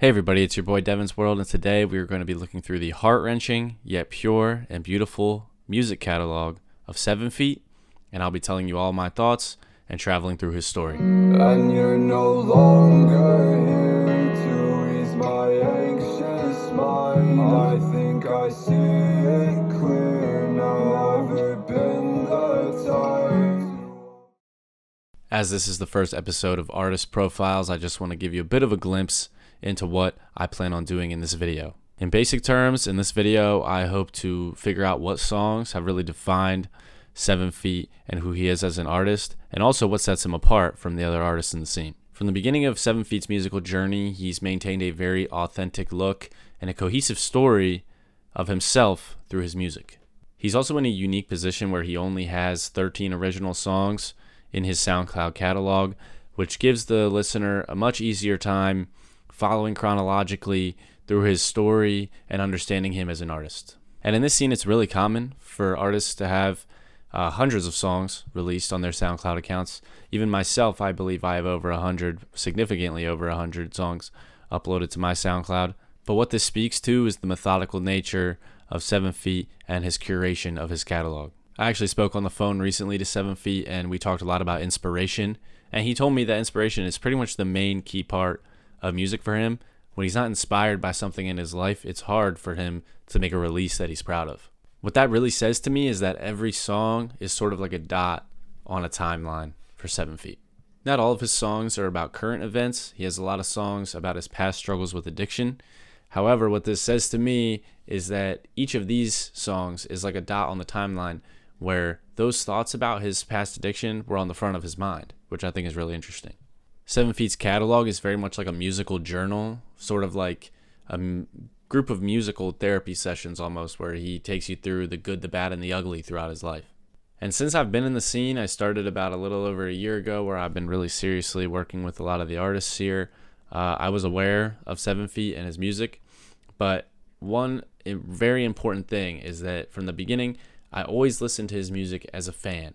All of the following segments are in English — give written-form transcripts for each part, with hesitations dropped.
Hey everybody, it's your boy Devin's World, and today we are going to be looking through the heart-wrenching yet pure and beautiful music catalog of 7Feet, and I'll be telling you all my thoughts and traveling through his story. And you're no longer here to ease my anxious mind. I think I see it clear now. Ever been the time? As this is the first episode of Artist Profiles, I just want to give you a bit of a glimpse into what I plan on doing in this video. In basic terms, in this video, I hope to figure out what songs have really defined 7Feet and who he is as an artist, and also what sets him apart from the other artists in the scene. From the beginning of 7Feet's musical journey, he's maintained a very authentic look and a cohesive story of himself through his music. He's also in a unique position where he only has 13 original songs in his SoundCloud catalog, which gives the listener a much easier time following chronologically through his story and understanding him as an artist. And in this scene, it's really common for artists to have hundreds of songs released on their SoundCloud accounts. Even myself, I believe I have over 100, significantly over 100 songs uploaded to my SoundCloud. But what this speaks to is the methodical nature of 7Feet and his curation of his catalog. I actually spoke on the phone recently to 7Feet, and we talked a lot about inspiration. And he told me that inspiration is pretty much the main key part of music for him. When he's not inspired by something in his life, it's hard for him to make a release that he's proud of. What that really says to me is that every song is sort of like a dot on a timeline for 7Feet. Not all of his songs are about current events. He has a lot of songs about his past struggles with addiction. However, what this says to me is that each of these songs is like a dot on the timeline where those thoughts about his past addiction were on the front of his mind, which I think is really interesting. 7Feet's catalog is very much like a musical journal, sort of like a group of musical therapy sessions almost, where he takes you through the good, the bad, and the ugly throughout his life. And since I've been in the scene, I started about a little over a year ago, where I've been really seriously working with a lot of the artists here. I was aware of 7Feet and his music, but one very important thing is that from the beginning, I always listened to his music as a fan.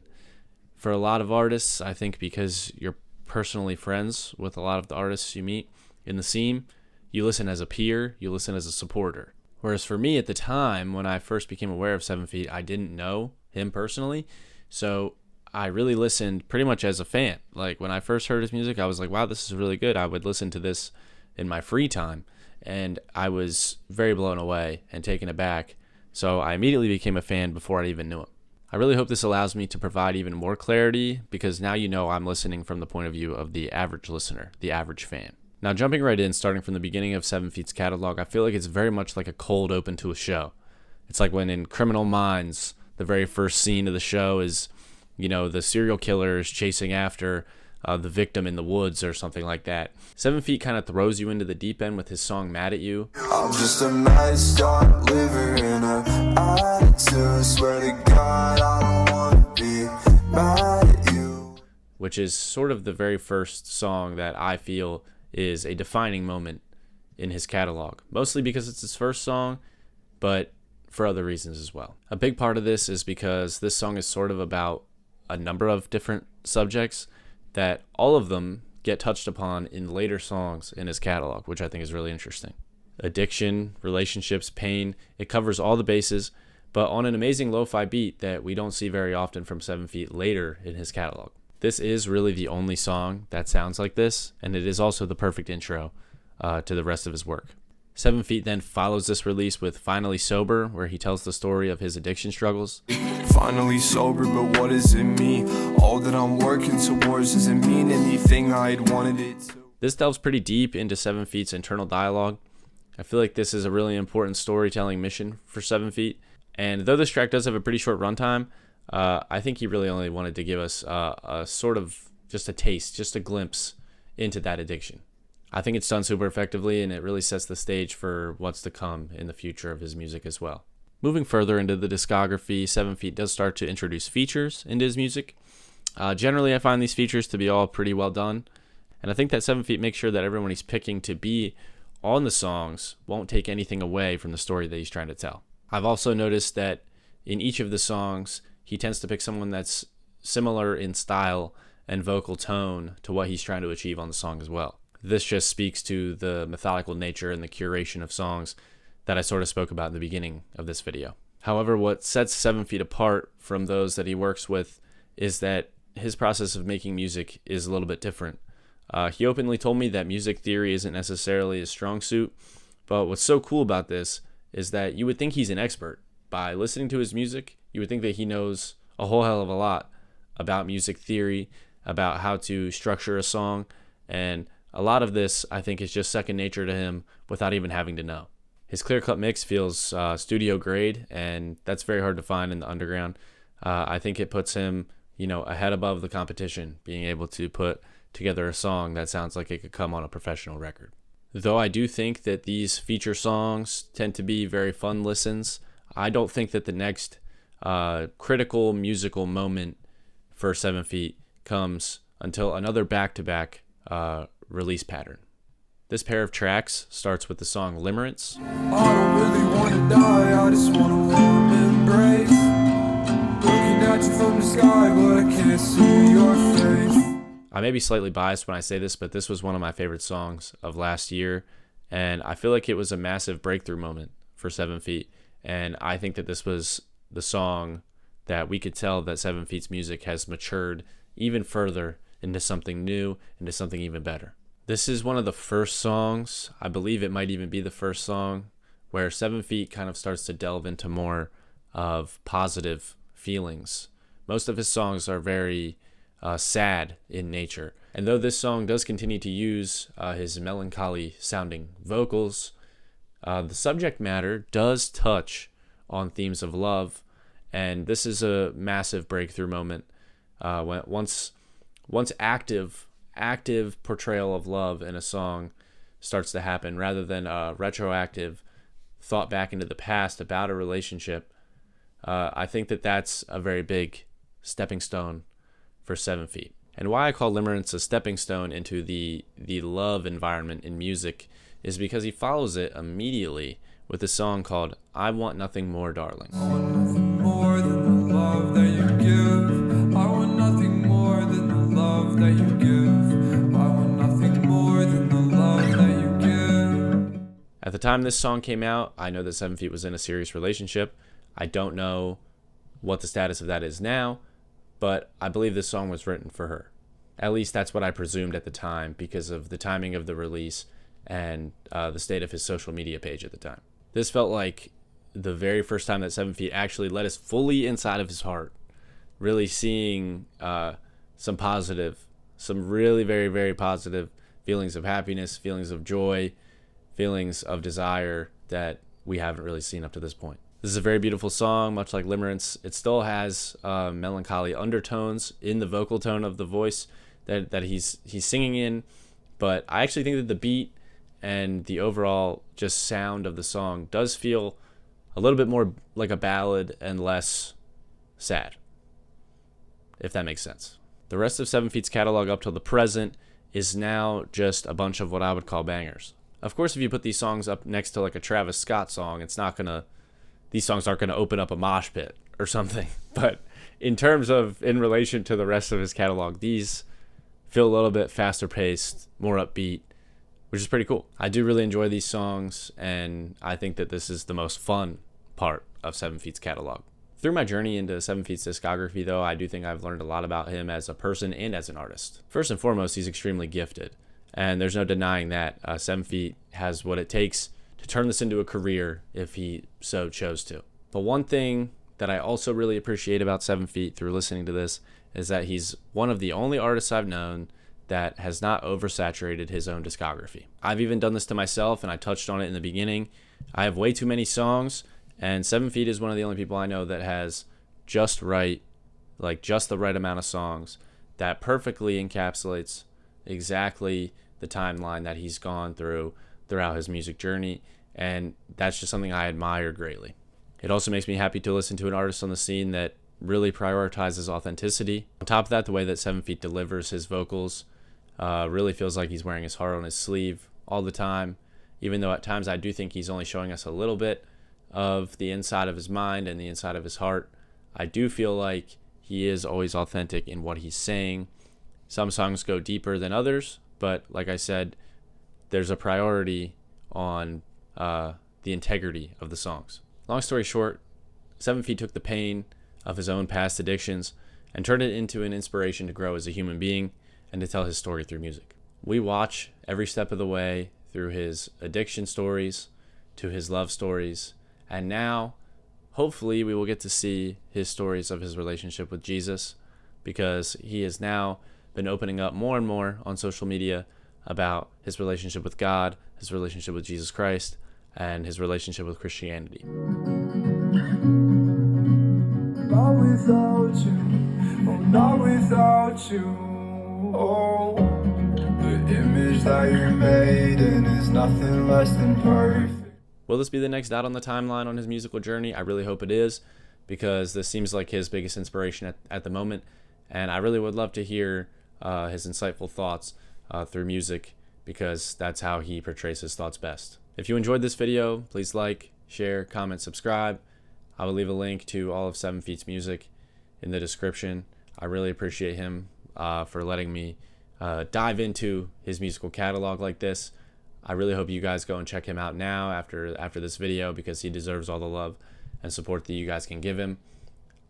For a lot of artists, I think because you're personally friends with a lot of the artists you meet in the scene, you listen as a peer, you listen as a supporter. Whereas for me at the time, when I first became aware of 7Feet, I didn't know him personally, so I really listened pretty much as a fan. Like when I first heard his music, I was like, wow, this is really good. I would listen to this in my free time, and I was very blown away and taken aback, so I immediately became a fan before I even knew him. I really hope this allows me to provide even more clarity, because now you know I'm listening from the point of view of the average listener, the average fan. Now, jumping right in, starting from the beginning of 7Feet's catalog, I feel like it's very much like a cold open to a show. It's like when in Criminal Minds, the very first scene of the show is, the serial killer is chasing after the victim in the woods or something like that. 7Feet kind of throws you into the deep end with his song Mad at You. I'm just a messed up liver in a attitude. Swear to God, I don't wanna be mad at you. Which is sort of the very first song that I feel is a defining moment in his catalog. Mostly because it's his first song, but for other reasons as well. A big part of this is because this song is sort of about a number of different subjects that all of them get touched upon in later songs in his catalog, which I think is really interesting. Addiction, relationships, pain, it covers all the bases, but on an amazing lo-fi beat that we don't see very often from 7Feet later in his catalog. This is really the only song that sounds like this, and it is also the perfect intro to the rest of his work. 7Feet then follows this release with Finally Sober, where he tells the story of his addiction struggles. Finally sober, but what does it mean? All that I'm working towards doesn't mean anything I'd wanted it to. This delves pretty deep into 7Feet's internal dialogue. I feel like this is a really important storytelling mission for 7Feet, and though this track does have a pretty short runtime, I think he really only wanted to give us a sort of just a taste, just a glimpse into that addiction. I think it's done super effectively, and it really sets the stage for what's to come in the future of his music as well. Moving further into the discography, 7Feet does start to introduce features into his music. Generally, I find these features to be all pretty well done, and I think that 7Feet makes sure that everyone he's picking to be on the songs won't take anything away from the story that he's trying to tell. I've also noticed that in each of the songs, he tends to pick someone that's similar in style and vocal tone to what he's trying to achieve on the song as well. This just speaks to the methodical nature and the curation of songs that I sort of spoke about in the beginning of this video. However, what sets 7Feet apart from those that he works with is that his process of making music is a little bit different. He openly told me that music theory isn't necessarily his strong suit, but what's so cool about this is that you would think he's an expert. By listening to his music, you would think that he knows a whole hell of a lot about music theory, about how to structure a song, and a lot of this, I think, is just second nature to him without even having to know. His clear-cut mix feels studio grade, and that's very hard to find in the underground. I think it puts him, ahead above the competition, being able to put together a song that sounds like it could come on a professional record. Though I do think that these feature songs tend to be very fun listens, I don't think that the next critical musical moment for 7Feet comes until another back-to-back release pattern. This pair of tracks starts with the song Limerence. I don't really want to die, I just want a warm embrace. Looking at you from the sky, but I can't see your face. I may be slightly biased when I say this, but this was one of my favorite songs of last year, and I feel like it was a massive breakthrough moment for 7Feet, and I think that this was the song that we could tell that 7Feet's music has matured even further into something new, into something even better. This is one of the first songs, I believe it might even be the first song, where 7Feet kind of starts to delve into more of positive feelings. Most of his songs are very sad in nature. And though this song does continue to use his melancholy sounding vocals, the subject matter does touch on themes of love, and this is a massive breakthrough moment. Once active portrayal of love in a song starts to happen, rather than a retroactive thought back into the past about a relationship, I think that that's a very big stepping stone for 7Feet. And why I call Limerence a stepping stone into the love environment in music is because he follows it immediately with a song called I Want Nothing More, Darling. I want nothing more than the love that you give. I want nothing more than the love that you give. I want nothing more than the love that you give. At the time this song came out, I know that 7Feet was in a serious relationship. I don't know what the status of that is now, but I believe this song was written for her. At least that's what I presumed at the time because of the timing of the release and the state of his social media page at the time. This felt like the very first time that 7Feet actually let us fully inside of his heart, really seeing some really very, very positive feelings of happiness, feelings of joy, feelings of desire that we haven't really seen up to this point. This is a very beautiful song, much like Limerence. It still has melancholy undertones in the vocal tone of the voice that he's singing in, but I actually think that the beat and the overall just sound of the song does feel a little bit more like a ballad and less sad, if that makes sense. The rest of 7Feet's catalog up till the present is now just a bunch of what I would call bangers. Of course, if you put these songs up next to like a Travis Scott song, these songs aren't going to open up a mosh pit or something. But in relation to the rest of his catalog, these feel a little bit faster paced, more upbeat, which is pretty cool. I do really enjoy these songs, and I think that this is the most fun part of 7Feet's catalog. Through my journey into 7Feet's discography, though, I do think I've learned a lot about him as a person and as an artist. First and foremost, he's extremely gifted, and there's no denying that. 7Feet has what it takes to turn this into a career if he so chose to. But one thing that I also really appreciate about 7Feet through listening to this is that he's one of the only artists I've known that has not oversaturated his own discography. I've even done this to myself, and I touched on it in the beginning. I have way too many songs, and 7Feet is one of the only people I know that has just the right amount of songs that perfectly encapsulates exactly the timeline that he's gone throughout his music journey, and that's just something I admire greatly. It also makes me happy to listen to an artist on the scene that really prioritizes authenticity. On top of that, the way that 7Feet delivers his vocals really feels like he's wearing his heart on his sleeve all the time, even though at times I do think he's only showing us a little bit of the inside of his mind and the inside of his heart. I do feel like he is always authentic in what he's saying. Some songs go deeper than others, but like I said, there's a priority on the integrity of the songs. Long story short, 7feet took the pain of his own past addictions and turned it into an inspiration to grow as a human being and to tell his story through music. We watch every step of the way through his addiction stories to his love stories, and now hopefully we will get to see his stories of his relationship with Jesus, because he has now been opening up more and more on social media about his relationship with God, his relationship with Jesus Christ, and his relationship with Christianity. Not without you, oh, not without you, oh. The image that you're made in is nothing less than perfect. Will this be the next dot on the timeline on his musical journey? I really hope it is, because this seems like his biggest inspiration at the moment, and I really would love to hear his insightful thoughts through music, because that's how he portrays his thoughts best. If you enjoyed this video, please like, share, comment, subscribe. I will leave a link to all of 7feet's music in the description. I really appreciate him for letting me dive into his musical catalog like this. I really hope you guys go and check him out now after this video, because he deserves all the love and support that you guys can give him.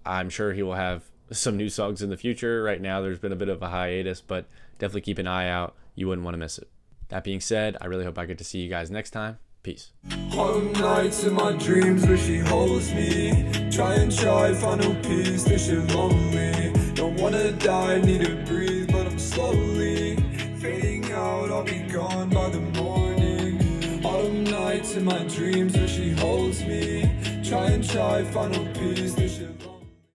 I'm sure he will have some new songs in the future. Right now there's been a bit of a hiatus, but definitely keep an eye out. You wouldn't want to miss it. That being said, I really hope I get to see you guys next time. Peace. Autumn nights in my dreams where she holds me. Try, find no peace, this shit lonely. Don't wanna die, need to breathe, but I'm slowly fading out, I'll be gone by the morning. Autumn nights in my dreams where she holds me. Try, find no peace, this shit lonely.